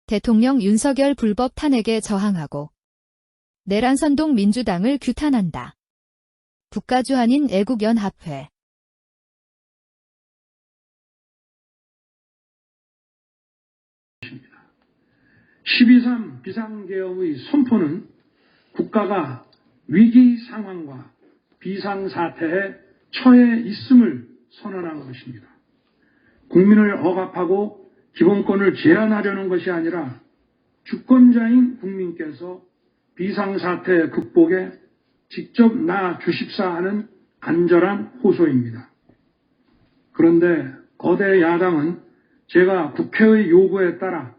대통령 윤석열 불법 탄핵에 저항하고 내란선동 민주당을 규탄한다. 국가주한인 애국연합회 12.3 비상계엄의 선포는 국가가 위기 상황과 비상사태에 처해 있음을 선언한 것입니다. 국민을 억압하고 기본권을 제한하려는 것이 아니라 주권자인 국민께서 비상사태 극복에 직접 나주십사 하는 간절한 호소입니다. 그런데 거대 야당은 제가 국회의 요구에 따라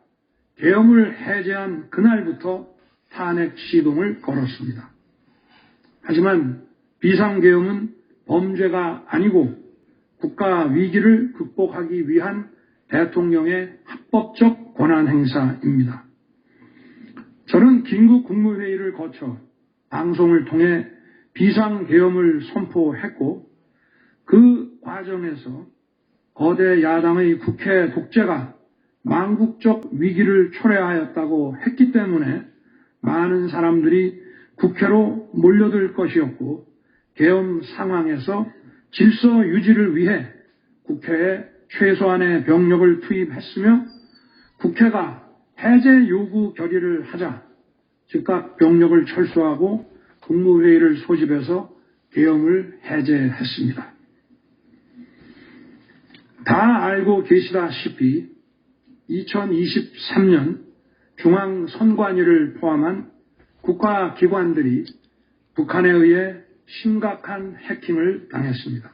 계엄을 해제한 그날부터 탄핵 시동을 걸었습니다. 하지만 비상계엄은 범죄가 아니고 국가 위기를 극복하기 위한 대통령의 합법적 권한 행사입니다. 저는 긴급 국무회의를 거쳐 방송을 통해 비상계엄을 선포했고 그 과정에서 거대 야당의 국회 독재가 망국적 위기를 초래하였다고 했기 때문에 많은 사람들이 국회로 몰려들 것이었고 계엄 상황에서 질서 유지를 위해 국회에 최소한의 병력을 투입했으며 국회가 해제 요구 결의를 하자 즉각 병력을 철수하고 국무회의를 소집해서 계엄을 해제했습니다. 다 알고 계시다시피 2023년 중앙선관위를 포함한 국가기관들이 북한에 의해 심각한 해킹을 당했습니다.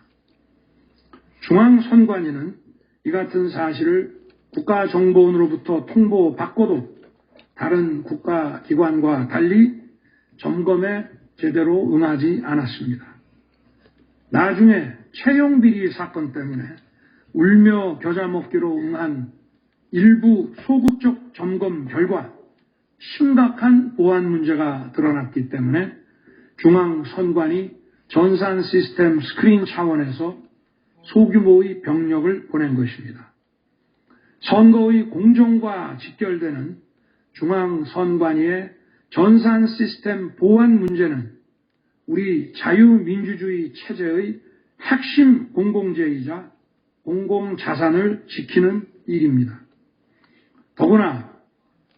중앙선관위는 이 같은 사실을 국가정보원으로부터 통보받고도 다른 국가기관과 달리 점검에 제대로 응하지 않았습니다. 나중에 채용비리 사건 때문에 울며 겨자 먹기로 응한 일부 소극적 점검 결과 심각한 보안 문제가 드러났기 때문에 중앙선관위 전산 시스템 스크린 차원에서 소규모의 병력을 보낸 것입니다. 선거의 공정과 직결되는 중앙선관위의 전산 시스템 보안 문제는 우리 자유민주주의 체제의 핵심 공공재이자 공공자산을 지키는 일입니다. 더구나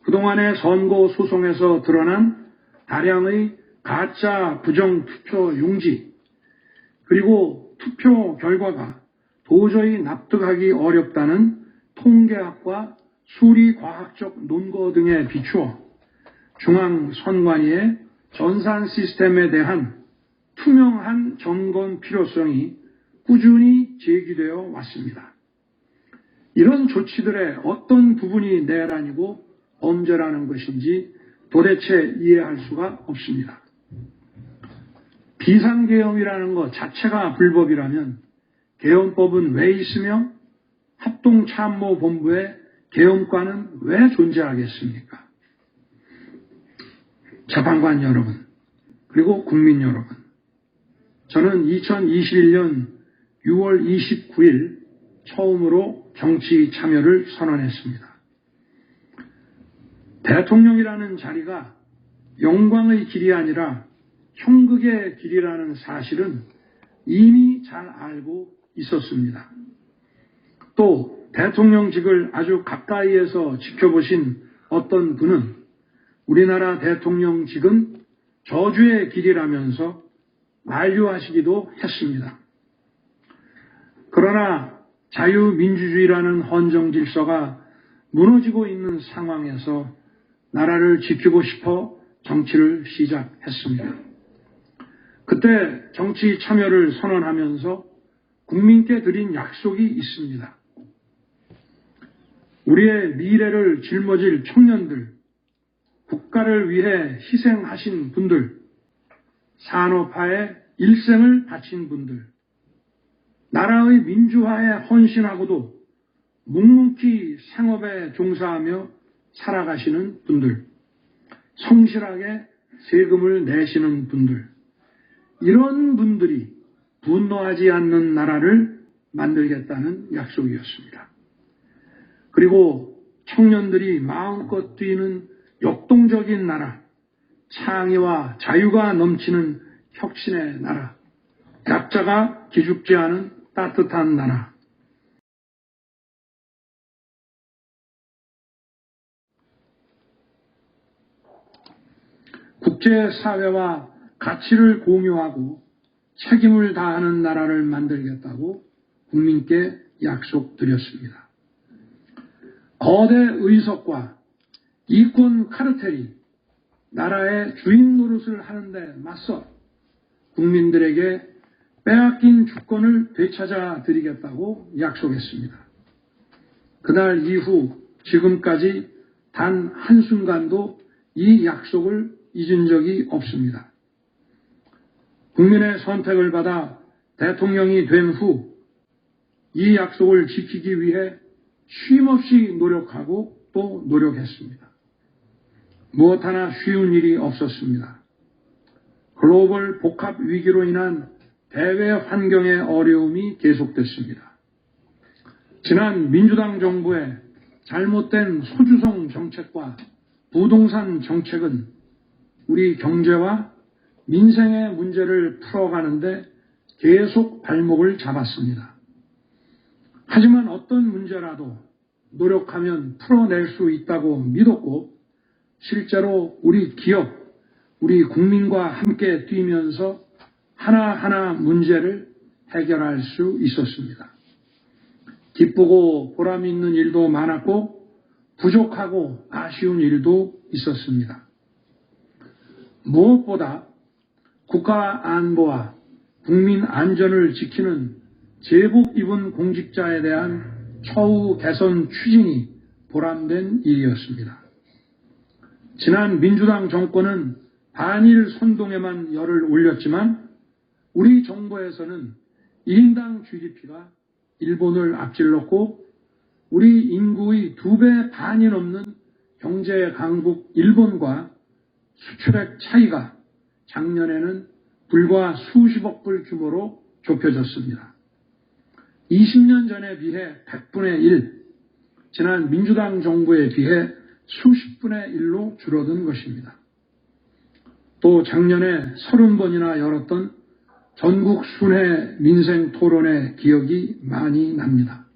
그동안의 선거 소송에서 드러난 다량의 가짜 부정투표 용지 그리고 투표 결과가 도저히 납득하기 어렵다는 통계학과 수리과학적 논거 등에 비추어 중앙선관위의 전산 시스템에 대한 투명한 점검 필요성이 꾸준히 제기되어 왔습니다. 이런 조치들의 어떤 부분이 내란이고 범죄라는 것인지 도대체 이해할 수가 없습니다. 비상계엄이라는 것 자체가 불법이라면 계엄법은 왜 있으며 합동참모본부의 계엄과는 왜 존재하겠습니까? 재판관 여러분, 그리고 국민 여러분, 저는 2021년 6월 29일 처음으로 정치 참여를 선언했습니다. 대통령이라는 자리가 영광의 길이 아니라 형극의 길이라는 사실은 이미 잘 알고 있었습니다. 또 대통령직을 아주 가까이에서 지켜보신 어떤 분은 우리나라 대통령직은 저주의 길이라면서 만류하시기도 했습니다. 그러나 자유민주주의라는 헌정 질서가 무너지고 있는 상황에서 나라를 지키고 싶어 정치를 시작했습니다. 그때 정치 참여를 선언하면서 국민께 드린 약속이 있습니다. 우리의 미래를 짊어질 청년들, 국가를 위해 희생하신 분들, 산업화에 일생을 바친 분들, 나라의 민주화에 헌신하고도 묵묵히 생업에 종사하며 살아가시는 분들, 성실하게 세금을 내시는 분들, 이런 분들이 분노하지 않는 나라를 만들겠다는 약속이었습니다. 그리고 청년들이 마음껏 뛰는 역동적인 나라, 창의와 자유가 넘치는 혁신의 나라, 약자가 기죽지 않은 따뜻한 나라. 국제사회와 가치를 공유하고 책임을 다하는 나라를 만들겠다고 국민께 약속드렸습니다. 거대 의석과 이권 카르텔이 나라의 주인 노릇을 하는데 맞서 국민들에게 빼앗긴 주권을 되찾아 드리겠다고 약속했습니다. 그날 이후 지금까지 단 한순간도 이 약속을 잊은 적이 없습니다. 국민의 선택을 받아 대통령이 된 후 이 약속을 지키기 위해 쉼없이 노력하고 또 노력했습니다. 무엇 하나 쉬운 일이 없었습니다. 글로벌 복합 위기로 인한 대외 환경의 어려움이 계속됐습니다. 지난 민주당 정부의 잘못된 소주성 정책과 부동산 정책은 우리 경제와 민생의 문제를 풀어가는데 계속 발목을 잡았습니다. 하지만 어떤 문제라도 노력하면 풀어낼 수 있다고 믿었고 실제로 우리 기업, 우리 국민과 함께 뛰면서 하나하나 문제를 해결할 수 있었습니다. 기쁘고 보람 있는 일도 많았고 부족하고 아쉬운 일도 있었습니다. 무엇보다 국가 안보와 국민 안전을 지키는 제복 입은 공직자에 대한 처우 개선 추진이 보람된 일이었습니다. 지난 민주당 정권은 반일 선동에만 열을 올렸지만 우리 정부에서는 1인당 GDP가 일본을 앞질렀고 우리 인구의 2배 반이 넘는 경제 강국 일본과 수출액 차이가 작년에는 불과 수십억 불 규모로 좁혀졌습니다. 20년 전에 비해 100분의 1, 지난 민주당 정부에 비해 수십 분의 1로 줄어든 것입니다. 또 작년에 30번이나 열었던 전국 순회 민생 토론회 기억이 많이 납니다.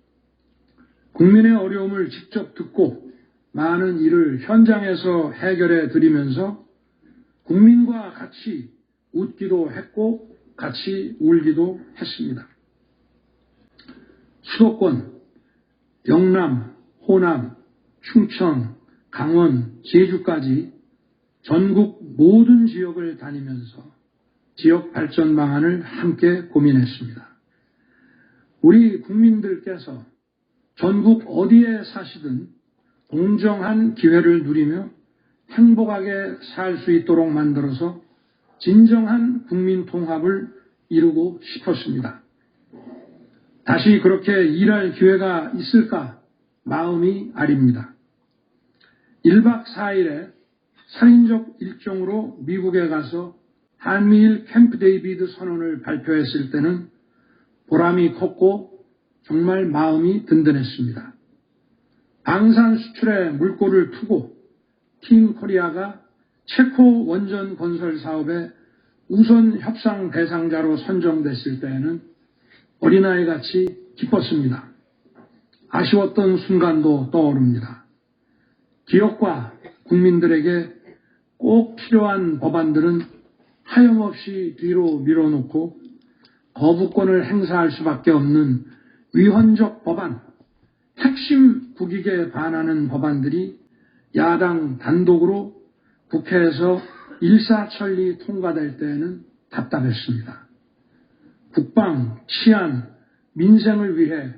국민의 어려움을 직접 듣고 많은 일을 현장에서 해결해 드리면서 국민과 같이 웃기도 했고 같이 울기도 했습니다. 수도권, 영남, 호남, 충청, 강원, 제주까지 전국 모든 지역을 다니면서 지역 발전 방안을 함께 고민했습니다. 우리 국민들께서 전국 어디에 사시든 공정한 기회를 누리며 행복하게 살 수 있도록 만들어서 진정한 국민 통합을 이루고 싶었습니다. 다시 그렇게 일할 기회가 있을까 마음이 아립니다. 1박 4일의 살인적 일정으로 미국에 가서 한미일 캠프 데이비드 선언을 발표했을 때는 보람이 컸고 정말 마음이 든든했습니다. 방산 수출에 물꼬를 트고 팀 코리아가 체코 원전 건설 사업의 우선 협상 대상자로 선정됐을 때에는 어린아이같이 기뻤습니다. 아쉬웠던 순간도 떠오릅니다. 기업과 국민들에게 꼭 필요한 법안들은 하염없이 뒤로 밀어놓고 거부권을 행사할 수밖에 없는 위헌적 법안, 핵심 국익에 반하는 법안들이 야당 단독으로 국회에서 일사천리 통과될 때에는 답답했습니다. 국방, 치안, 민생을 위해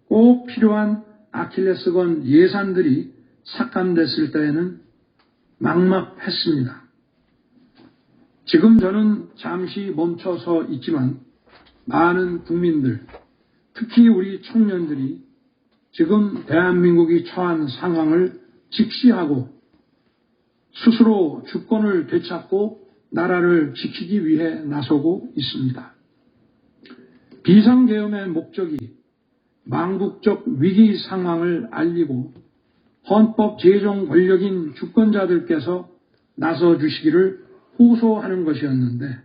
꼭 필요한 아킬레스건 예산들이 삭감됐을 때에는 막막했습니다. 지금 저는 잠시 멈춰서 있지만 많은 국민들, 특히 우리 청년들이 지금 대한민국이 처한 상황을 직시하고 스스로 주권을 되찾고 나라를 지키기 위해 나서고 있습니다. 비상계엄의 목적이 망국적 위기 상황을 알리고 헌법 제정 권력인 주권자들께서 나서 주시기를 호소하는 것이었는데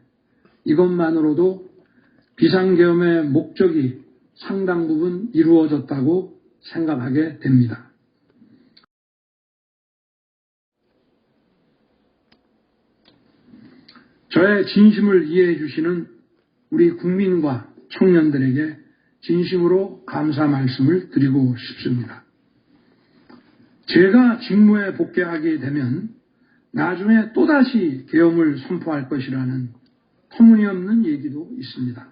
이것만으로도 비상계엄의 목적이 상당 부분 이루어졌다고 생각하게 됩니다. 저의 진심을 이해해 주시는 우리 국민과 청년들에게 진심으로 감사 말씀을 드리고 싶습니다. 제가 직무에 복귀하게 되면 나중에 또다시 계엄을 선포할 것이라는 터무니없는 얘기도 있습니다.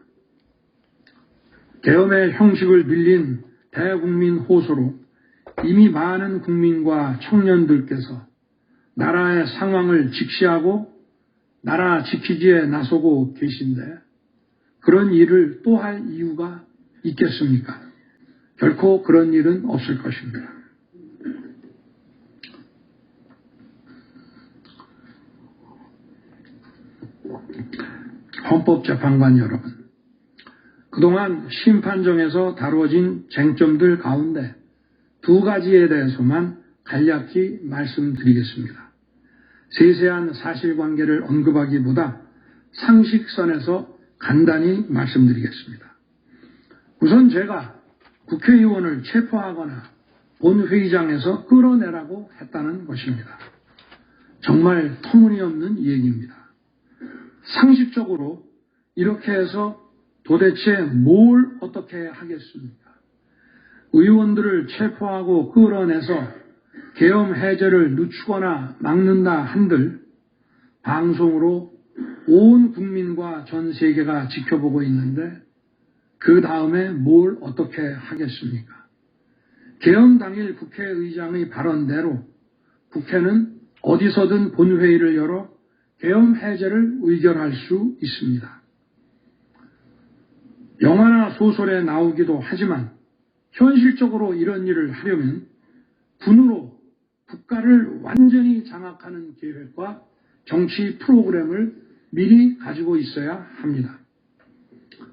계엄의 형식을 빌린 대국민 호소로 이미 많은 국민과 청년들께서 나라의 상황을 직시하고 나라 지키기에 나서고 계신데 그런 일을 또 할 이유가 있겠습니까? 결코 그런 일은 없을 것입니다. 헌법재판관 여러분, 그동안 심판정에서 다루어진 쟁점들 가운데 두 가지에 대해서만 간략히 말씀드리겠습니다. 세세한 사실관계를 언급하기보다 상식선에서 간단히 말씀드리겠습니다. 우선 제가 국회의원을 체포하거나 본회의장에서 끌어내라고 했다는 것입니다. 정말 터무니없는 얘기입니다. 상식적으로 이렇게 해서 도대체 뭘 어떻게 하겠습니까? 의원들을 체포하고 끌어내서 계엄 해제를 늦추거나 막는다 한들 방송으로 온 국민과 전 세계가 지켜보고 있는데 그 다음에 뭘 어떻게 하겠습니까? 계엄 당일 국회의장의 발언대로 국회는 어디서든 본회의를 열어 계엄 해제를 의결할 수 있습니다. 영화나 소설에 나오기도 하지만 현실적으로 이런 일을 하려면 군으로 국가를 완전히 장악하는 계획과 정치 프로그램을 미리 가지고 있어야 합니다.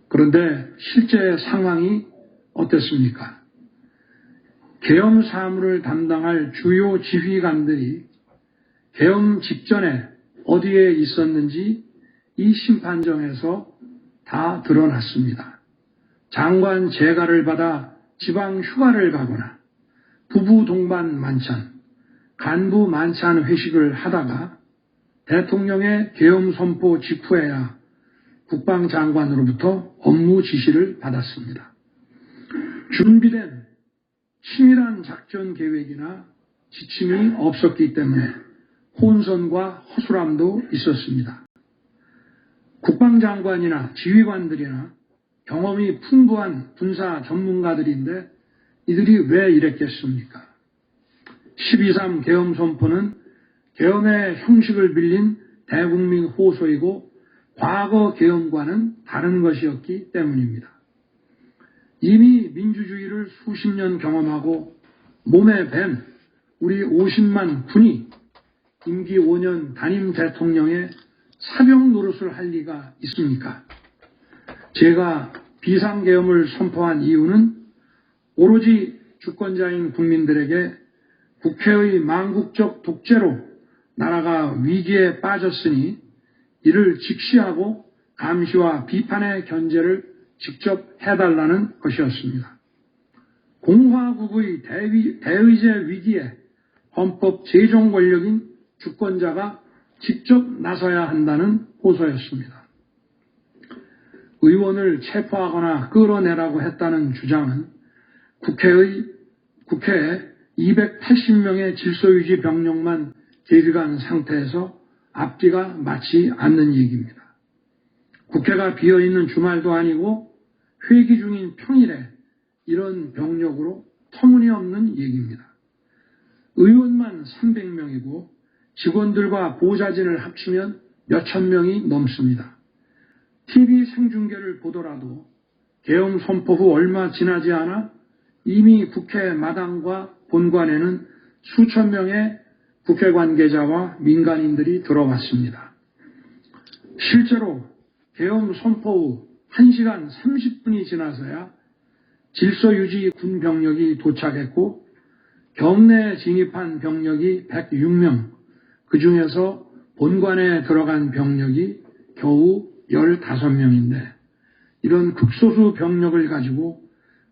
그런데 실제 상황이 어땠습니까? 계엄 사무를 담당할 주요 지휘관들이 계엄 직전에 어디에 있었는지 이 심판정에서 다 드러났습니다. 장관 재가를 받아 지방 휴가를 가거나 부부 동반 만찬, 간부 만찬 회식을 하다가 대통령의 계엄 선포 직후에야 국방장관으로부터 업무 지시를 받았습니다. 준비된 치밀한 작전 계획이나 지침이 없었기 때문에 혼선과 허술함도 있었습니다. 국방장관이나 지휘관들이나 경험이 풍부한 군사 전문가들인데 이들이 왜 이랬겠습니까? 12.3 계엄 선포는 계엄의 형식을 빌린 대국민 호소이고 과거 계엄과는 다른 것이었기 때문입니다. 이미 민주주의를 수십 년 경험하고 몸에 밴 우리 50만 군이 임기 5년 단임 대통령의 사병 노릇을 할 리가 있습니까? 제가 비상계엄을 선포한 이유는 오로지 주권자인 국민들에게 국회의 망국적 독재로 나라가 위기에 빠졌으니 이를 직시하고 감시와 비판의 견제를 직접 해달라는 것이었습니다. 공화국의 대의제 위기에 헌법 제정 권력인 주권자가 직접 나서야 한다는 호소였습니다. 의원을 체포하거나 끌어내라고 했다는 주장은 국회에 280명의 질서유지 병력만 대기간 상태에서 앞뒤가 맞지 않는 얘기입니다. 국회가 비어있는 주말도 아니고 회기 중인 평일에 이런 병력으로 터무니없는 얘기입니다. 의원만 300명이고 직원들과 보좌진을 합치면 몇천 명이 넘습니다. TV 생중계를 보더라도 계엄 선포 후 얼마 지나지 않아 이미 국회 마당과 본관에는 수천 명의 국회 관계자와 민간인들이 들어왔습니다. 실제로 계엄 선포 후 1시간 30분이 지나서야 질서유지 군 병력이 도착했고 경내에 진입한 병력이 106명, 그 중에서 본관에 들어간 병력이 겨우 15명인데 이런 극소수 병력을 가지고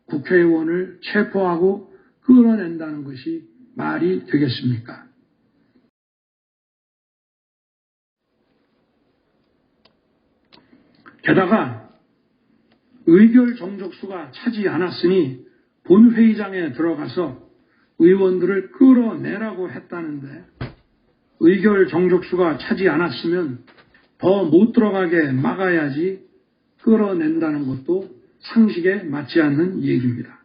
국회의원을 체포하고 끌어낸다는 것이 말이 되겠습니까? 게다가 의결 정족수가 차지 않았으니 본회의장에 들어가서 의원들을 끌어내라고 했다는데 의결 정족수가 차지 않았으면 더 못 들어가게 막아야지 끌어낸다는 것도 상식에 맞지 않는 얘기입니다.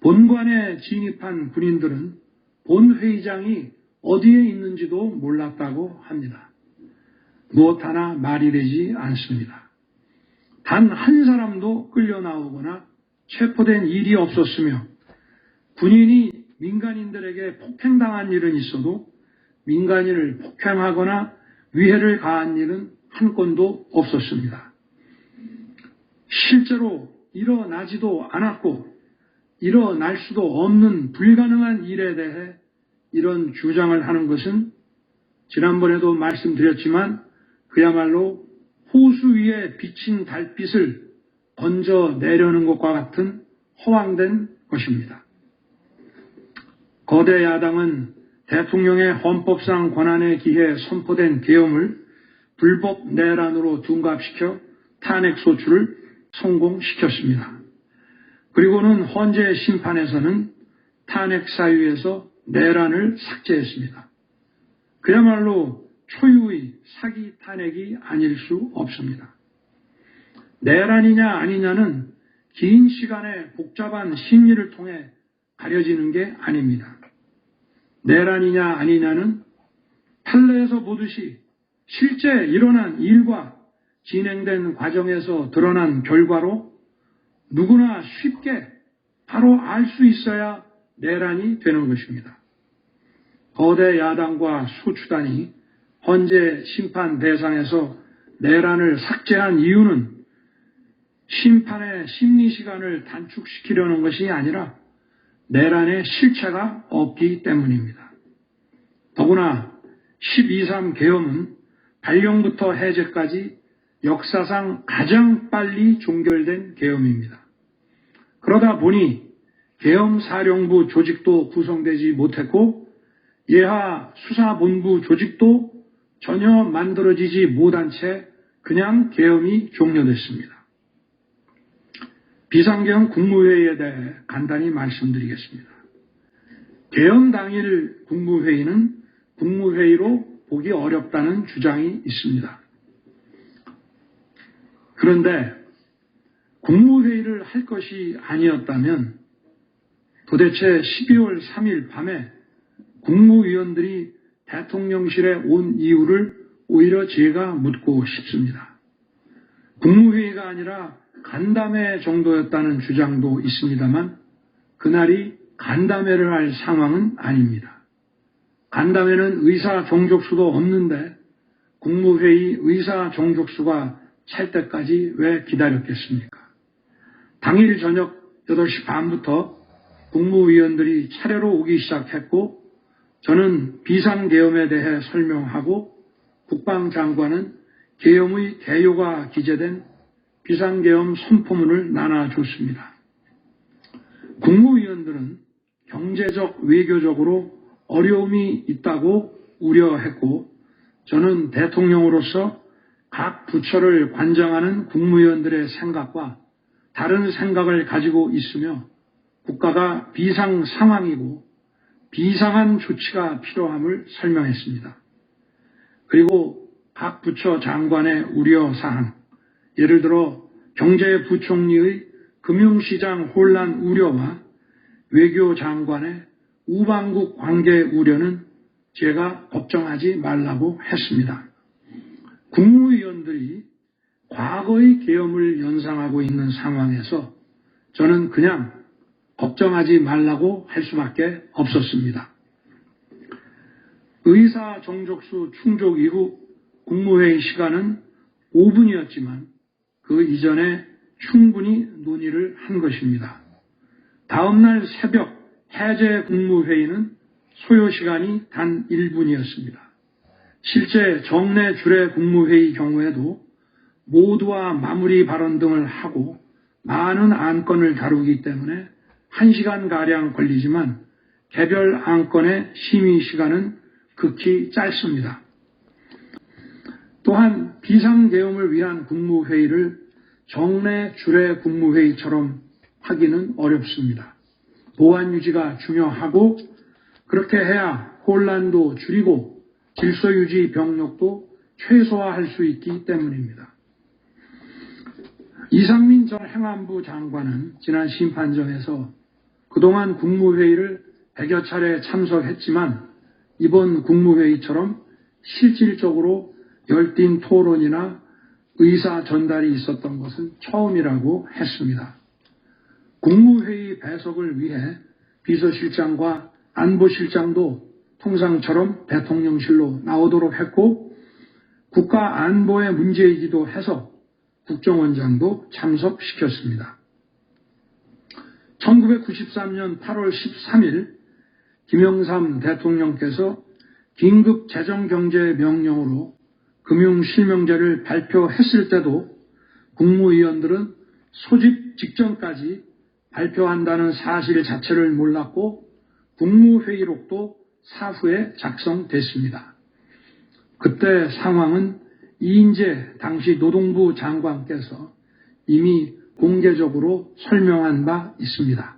본관에 진입한 군인들은 본회의장이 어디에 있는지도 몰랐다고 합니다. 무엇 하나 말이 되지 않습니다. 단 한 사람도 끌려 나오거나 체포된 일이 없었으며 군인이 민간인들에게 폭행당한 일은 있어도 민간인을 폭행하거나 위해를 가한 일은 한 건도 없었습니다. 실제로 일어나지도 않았고 일어날 수도 없는 불가능한 일에 대해 이런 주장을 하는 것은 지난번에도 말씀드렸지만 그야말로 호수 위에 비친 달빛을 던져내려는 것과 같은 허황된 것입니다. 거대 야당은 대통령의 헌법상 권한에 기해 선포된 계엄을 불법 내란으로 둔갑시켜 탄핵 소추를 성공시켰습니다. 그리고는 헌재 심판에서는 탄핵 사유에서 내란을 삭제했습니다. 그야말로 초유의 사기 탄핵이 아닐 수 없습니다. 내란이냐 아니냐는 긴 시간의 복잡한 심리를 통해 가려지는 게 아닙니다. 내란이냐 아니냐는 판례에서 보듯이 실제 일어난 일과 진행된 과정에서 드러난 결과로 누구나 쉽게 바로 알 수 있어야 내란이 되는 것입니다. 거대 야당과 소추단이 헌재 심판 대상에서 내란을 삭제한 이유는 심판의 심리 시간을 단축시키려는 것이 아니라 내란의 실체가 없기 때문입니다. 더구나 12.3 계엄은 발령부터 해제까지 역사상 가장 빨리 종결된 계엄입니다. 그러다 보니 계엄사령부 조직도 구성되지 못했고 예하 수사본부 조직도 전혀 만들어지지 못한 채 그냥 계엄이 종료됐습니다. 비상계엄 국무회의에 대해 간단히 말씀드리겠습니다. 계엄 당일 국무회의는 국무회의로 보기 어렵다는 주장이 있습니다. 그런데 국무회의를 할 것이 아니었다면 도대체 12월 3일 밤에 국무위원들이 대통령실에 온 이유를 오히려 제가 묻고 싶습니다. 국무회의가 아니라 간담회 정도였다는 주장도 있습니다만 그날이 간담회를 할 상황은 아닙니다. 간담회는 의사 종족수도 없는데 국무회의 의사 종족수가 찰 때까지 왜 기다렸겠습니까? 당일 저녁 8시 반부터 국무위원들이 차례로 오기 시작했고 저는 비상계엄에 대해 설명하고 국방장관은 계엄의 개요가 기재된 비상계엄 선포문을 나눠줬습니다. 국무위원들은 경제적, 외교적으로 어려움이 있다고 우려했고 저는 대통령으로서 각 부처를 관장하는 국무위원들의 생각과 다른 생각을 가지고 있으며 국가가 비상 상황이고 비상한 조치가 필요함을 설명했습니다. 그리고 각 부처 장관의 우려사항, 예를 들어 경제부총리의 금융시장 혼란 우려와 외교장관의 우방국 관계 우려는 제가 걱정하지 말라고 했습니다. 국무위원들이 과거의 계엄을 연상하고 있는 상황에서 저는 그냥 걱정하지 말라고 할 수밖에 없었습니다. 의사 정족수 충족 이후 국무회의 시간은 5분이었지만 그 이전에 충분히 논의를 한 것입니다. 다음날 새벽 해제 국무회의는 소요 시간이 단 1분이었습니다. 실제 정례 주례 국무회의 경우에도 모두와 마무리 발언 등을 하고 많은 안건을 다루기 때문에 1시간가량 걸리지만 개별 안건의 심의 시간은 극히 짧습니다. 또한 비상계엄을 위한 국무회의를 정례 주례 국무회의처럼 하기는 어렵습니다. 보안 유지가 중요하고 그렇게 해야 혼란도 줄이고 질서 유지 병력도 최소화할 수 있기 때문입니다. 이상민 전 행안부 장관은 지난 심판정에서 그동안 국무회의를 100여 차례 참석했지만 이번 국무회의처럼 실질적으로 열띤 토론이나 의사 전달이 있었던 것은 처음이라고 했습니다. 국무회의 배석을 위해 비서실장과 안보실장도 통상처럼 대통령실로 나오도록 했고 국가 안보의 문제이기도 해서 국정원장도 참석시켰습니다. 1993년 8월 13일 김영삼 대통령께서 긴급 재정경제명령으로 금융실명제를 발표했을 때도 국무위원들은 소집 직전까지 발표한다는 사실 자체를 몰랐고 국무회의록도 사후에 작성됐습니다. 그때 상황은 이인재 당시 노동부 장관께서 이미 공개적으로 설명한 바 있습니다.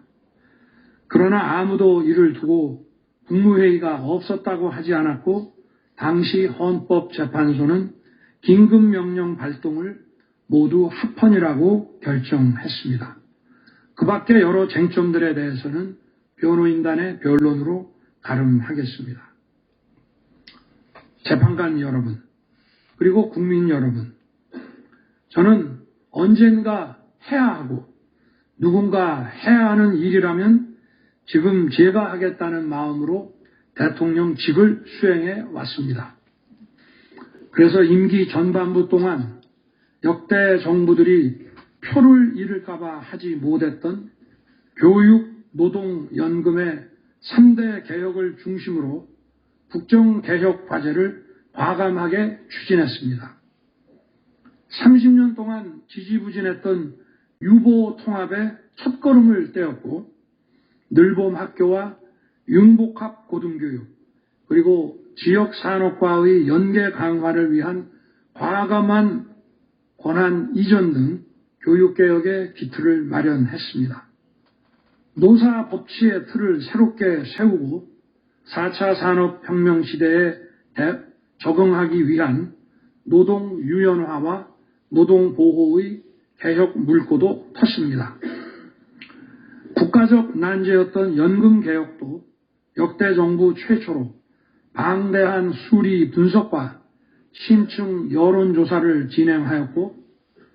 그러나 아무도 이를 두고 국무회의가 없었다고 하지 않았고 당시 헌법재판소는 긴급명령 발동을 모두 합헌이라고 결정했습니다. 그 밖에 여러 쟁점들에 대해서는 변호인단의 변론으로 가름하겠습니다. 재판관 여러분, 그리고 국민 여러분, 저는 언젠가 해야 하고 누군가 해야 하는 일이라면 지금 제가 하겠다는 마음으로 대통령직을 수행해 왔습니다. 그래서 임기 전반부 동안 역대 정부들이 표를 잃을까봐 하지 못했던 교육, 노동, 연금의 3대 개혁을 중심으로 국정개혁 과제를 과감하게 추진했습니다. 30년 동안 지지부진했던 유보 통합의 첫걸음을 떼었고 늘봄 학교와 융복합 고등교육 그리고 지역산업과의 연계 강화를 위한 과감한 권한 이전 등 교육개혁의 기틀을 마련했습니다. 노사법치의 틀을 새롭게 세우고 4차 산업혁명 시대에 적응하기 위한 노동 유연화와 노동 보호의 개혁 물꼬도 텄습니다. 국가적 난제였던 연금 개혁도 역대 정부 최초로 방대한 수리 분석과 심층 여론조사를 진행하였고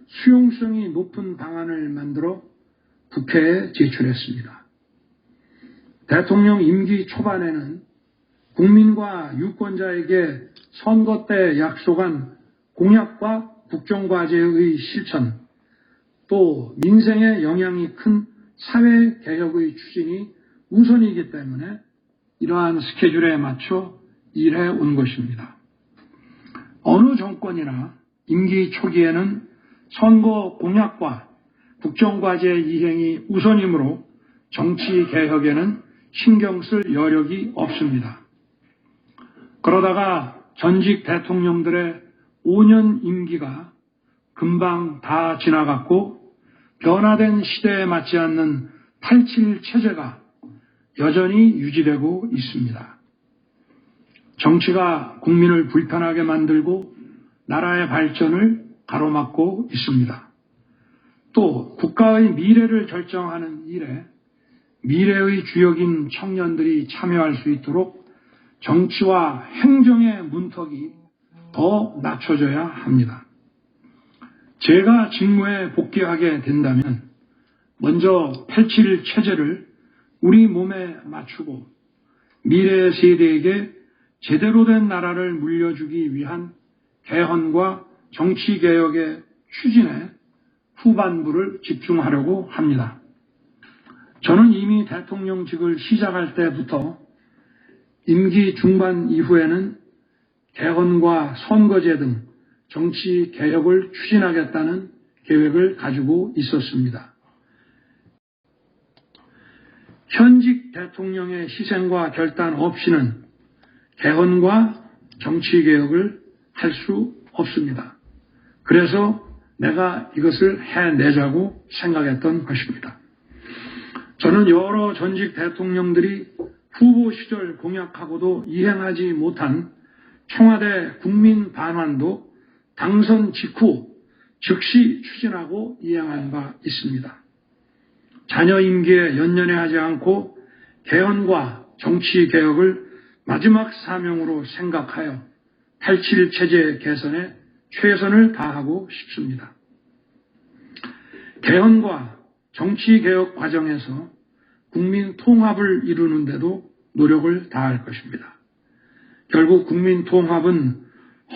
수용성이 높은 방안을 만들어 국회에 제출했습니다. 대통령 임기 초반에는 국민과 유권자에게 선거 때 약속한 공약과 국정과제의 실천, 또 민생에 영향이 큰 사회개혁의 추진이 우선이기 때문에 이러한 스케줄에 맞춰 일해 온 것입니다. 어느 정권이나 임기 초기에는 선거 공약과 국정과제 이행이 우선이므로 정치개혁에는 신경 쓸 여력이 없습니다. 그러다가 전직 대통령들의 5년 임기가 금방 다 지나갔고 변화된 시대에 맞지 않는 87 체제가 여전히 유지되고 있습니다. 정치가 국민을 불편하게 만들고 나라의 발전을 가로막고 있습니다. 또 국가의 미래를 결정하는 일에 미래의 주역인 청년들이 참여할 수 있도록 정치와 행정의 문턱이 더 낮춰져야 합니다. 제가 직무에 복귀하게 된다면 먼저 87 체제를 우리 몸에 맞추고 미래 세대에게 제대로 된 나라를 물려주기 위한 개헌과 정치개혁의 추진에 후반부를 집중하려고 합니다. 저는 이미 대통령직을 시작할 때부터 임기 중반 이후에는 개헌과 선거제 등 정치 개혁을 추진하겠다는 계획을 가지고 있었습니다. 현직 대통령의 희생과 결단 없이는 개헌과 정치 개혁을 할 수 없습니다. 그래서 내가 이것을 해내자고 생각했던 것입니다. 저는 여러 전직 대통령들이 후보 시절 공약하고도 이행하지 못한 청와대 국민 반환도 당선 직후 즉시 추진하고 이행한 바 있습니다. 자녀 임기에 연연해하지 않고 개헌과 정치 개혁을 마지막 사명으로 생각하여 87 체제 개선에 최선을 다하고 싶습니다. 개헌과 정치 개혁 과정에서 국민 통합을 이루는 데도 노력을 다할 것입니다. 결국 국민 통합은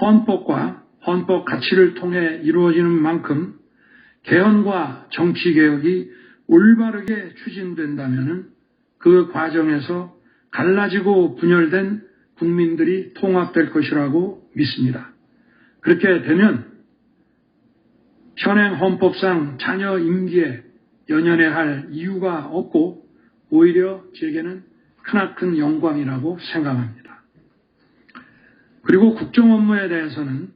헌법과 헌법 가치를 통해 이루어지는 만큼 개헌과 정치 개혁이 올바르게 추진된다면 그 과정에서 갈라지고 분열된 국민들이 통합될 것이라고 믿습니다. 그렇게 되면 현행 헌법상 자녀 임기에 연연해야 할 이유가 없고 오히려 제게는 크나큰 영광이라고 생각합니다. 그리고 국정 업무에 대해서는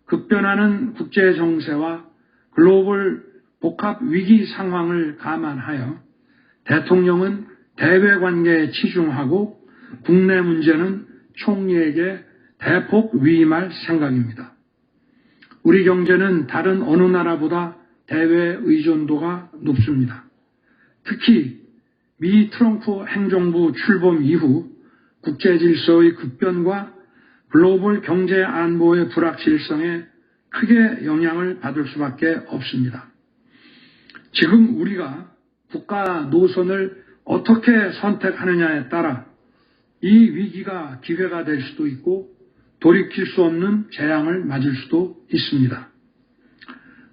급변하는 국제 정세와 글로벌 복합 위기 상황을 감안하여 대통령은 대외 관계에 치중하고 국내 문제는 총리에게 대폭 위임할 생각입니다. 우리 경제는 다른 어느 나라보다 대외 의존도가 높습니다. 특히 미 트럼프 행정부 출범 이후 국제 질서의 급변과 글로벌 경제 안보의 불확실성에 크게 영향을 받을 수밖에 없습니다. 지금 우리가 국가 노선을 어떻게 선택하느냐에 따라 이 위기가 기회가 될 수도 있고 돌이킬 수 없는 재앙을 맞을 수도 있습니다.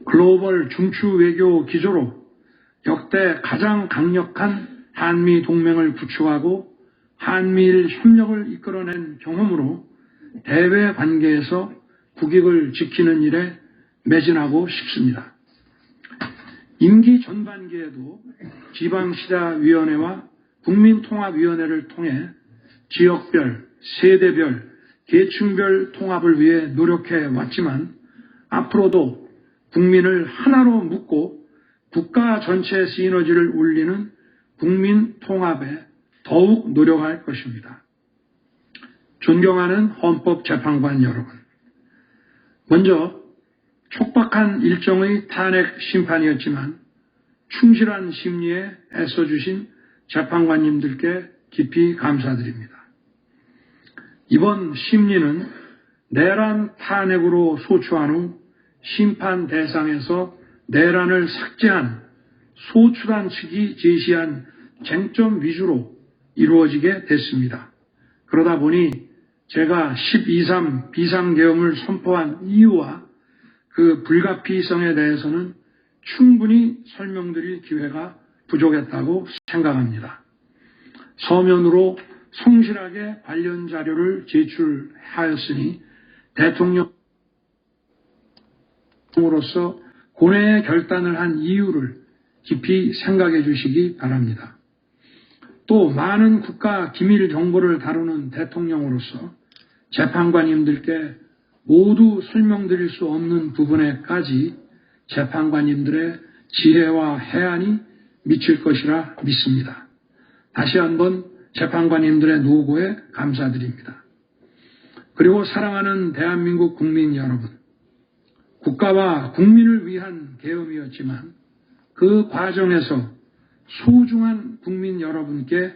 글로벌 중추 외교 기조로 역대 가장 강력한 한미 동맹을 구축하고 한미일 협력을 이끌어낸 경험으로 대외 관계에서 국익을 지키는 일에 매진하고 싶습니다. 임기 전반기에도 지방시다위원회와 국민통합위원회를 통해 지역별, 세대별, 계층별 통합을 위해 노력해 왔지만 앞으로도 국민을 하나로 묶고 국가 전체 시너지를 올리는 국민 통합에 더욱 노력할 것입니다. 존경하는 헌법재판관 여러분, 먼저 촉박한 일정의 탄핵 심판이었지만 충실한 심리에 애써주신 재판관님들께 깊이 감사드립니다. 이번 심리는 내란 탄핵으로 소추한 후 심판 대상에서 내란을 삭제한 소추단 측이 제시한 쟁점 위주로 이루어지게 됐습니다. 그러다 보니 제가 12.3 비상계엄을 선포한 이유와 그 불가피성에 대해서는 충분히 설명드릴 기회가 부족했다고 생각합니다. 서면으로 성실하게 관련 자료를 제출하였으니 대통령으로서 고뇌의 결단을 한 이유를 깊이 생각해 주시기 바랍니다. 또 많은 국가 기밀 정보를 다루는 대통령으로서 재판관님들께 모두 설명드릴 수 없는 부분에까지 재판관님들의 지혜와 해안이 미칠 것이라 믿습니다. 다시 한번 재판관님들의 노고에 감사드립니다. 그리고 사랑하는 대한민국 국민 여러분, 국가와 국민을 위한 계엄이었지만 그 과정에서 소중한 국민 여러분께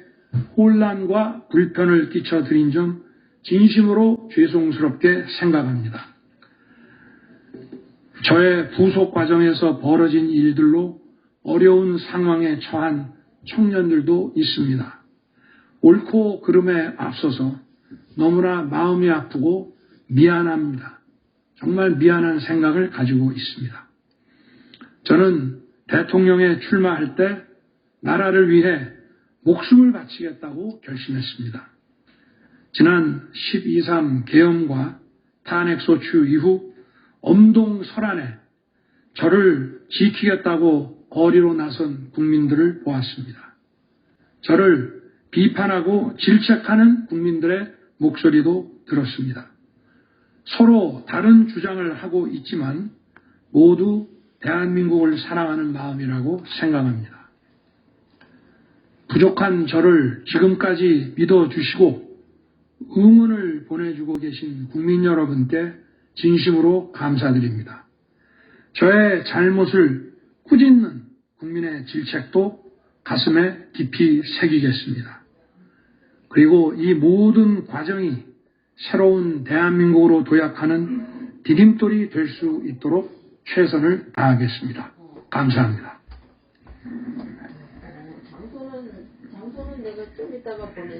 혼란과 불편을 끼쳐드린 점 진심으로 죄송스럽게 생각합니다. 저의 부속 과정에서 벌어진 일들로 어려운 상황에 처한 청년들도 있습니다. 옳고 그름에 앞서서 너무나 마음이 아프고 미안합니다. 정말 미안한 생각을 가지고 있습니다. 저는 대통령에 출마할 때 나라를 위해 목숨을 바치겠다고 결심했습니다. 지난 12.3 계엄과 탄핵소추 이후 엄동설안에 저를 지키겠다고 거리로 나선 국민들을 보았습니다. 저를 비판하고 질책하는 국민들의 목소리도 들었습니다. 서로 다른 주장을 하고 있지만 모두 대한민국을 사랑하는 마음이라고 생각합니다. 부족한 저를 지금까지 믿어주시고 응원을 보내주고 계신 국민 여러분께 진심으로 감사드립니다. 저의 잘못을 꾸짖는 국민의 질책도 가슴에 깊이 새기겠습니다. 그리고 이 모든 과정이 새로운 대한민국으로 도약하는 디딤돌이 될 수 있도록 최선을 다하겠습니다. 감사합니다. 장소는 내가 좀 이따가 보내.